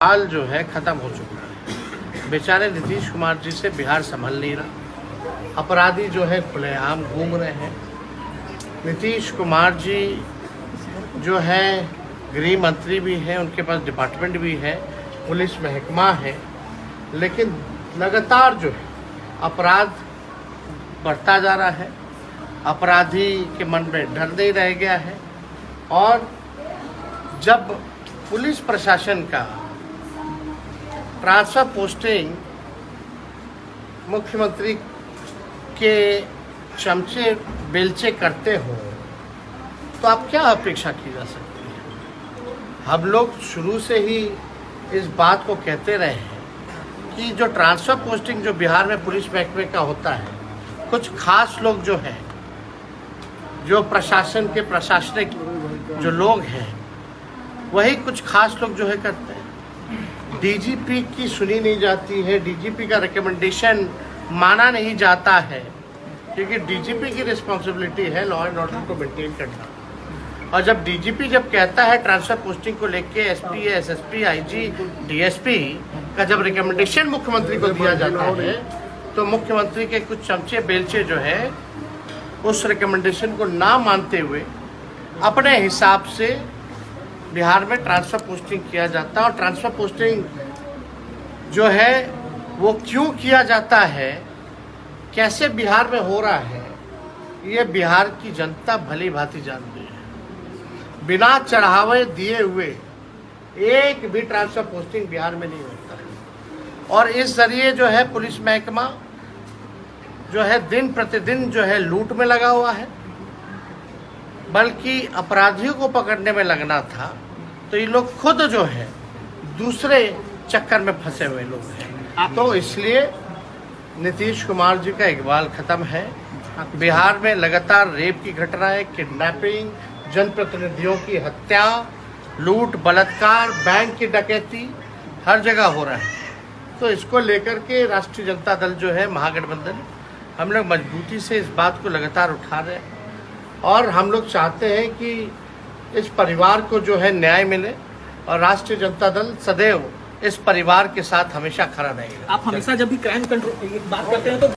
हाल जो है ख़त्म हो चुका है। बेचारे नीतीश कुमार जी से बिहार संभल नहीं रहा। अपराधी जो है खुलेआम घूम रहे हैं। नीतीश कुमार जी जो है गृह मंत्री भी हैं, उनके पास डिपार्टमेंट भी है, पुलिस महकमा है, लेकिन लगातार जो है अपराध बढ़ता जा रहा है। अपराधी के मन में डर नहीं रह गया है। और जब पुलिस प्रशासन का ट्रांसफर पोस्टिंग मुख्यमंत्री के चमचे बेलचे करते हो तो आप क्या अपेक्षा की जा सकती है। हम लोग शुरू से ही इस बात को कहते रहे हैं कि जो ट्रांसफर पोस्टिंग जो बिहार में पुलिस महकमे का होता है, कुछ खास लोग जो हैं, जो प्रशासन के प्रशासनिक जो लोग हैं, वही कुछ खास लोग जो है करते हैं। डीजीपी की सुनी नहीं जाती है, डीजीपी का रिकमेंडेशन माना नहीं जाता है, क्योंकि डीजीपी की रिस्पॉन्सिबिलिटी है लॉ एंड ऑर्डर को मेंटेन करना। और जब डीजीपी जब कहता है ट्रांसफर पोस्टिंग को लेके एसपी, एसएसपी, आईजी, डीएसपी का जब रिकमेंडेशन मुख्यमंत्री को दिया जाता है, तो मुख्यमंत्री के कुछ चमचे बेलचे जो है उस रिकमेंडेशन को ना मानते हुए अपने हिसाब से बिहार में ट्रांसफर पोस्टिंग किया जाता है। और ट्रांसफर पोस्टिंग जो है वो क्यों किया जाता है, कैसे बिहार में हो रहा है, ये बिहार की जनता भली भांति जानती है। बिना चढ़ावे दिए हुए एक भी ट्रांसफर पोस्टिंग बिहार में नहीं होता है। और इस जरिए जो है पुलिस महकमा जो है दिन प्रतिदिन जो है लूट में लगा हुआ है, बल्कि अपराधियों को पकड़ने में लगना था, तो ये लोग खुद जो है दूसरे चक्कर में फंसे हुए लोग हैं। तो इसलिए नीतीश कुमार जी का इकबाल खत्म है। बिहार में लगातार रेप की घटनाएं, किडनैपिंग, जनप्रतिनिधियों की हत्या, लूट, बलात्कार, बैंक की डकैती हर जगह हो रहा है। तो इसको लेकर के राष्ट्रीय जनता दल जो है महागठबंधन, हम लोग मजबूती से इस बात को लगातार उठा रहे हैं। और हम लोग चाहते हैं कि इस परिवार को जो है न्याय मिले, और राष्ट्रीय जनता दल सदैव इस परिवार के साथ हमेशा खड़ा रहेगा। आप हमेशा जब भी क्राइम कंट्रोल बात करते हैं तो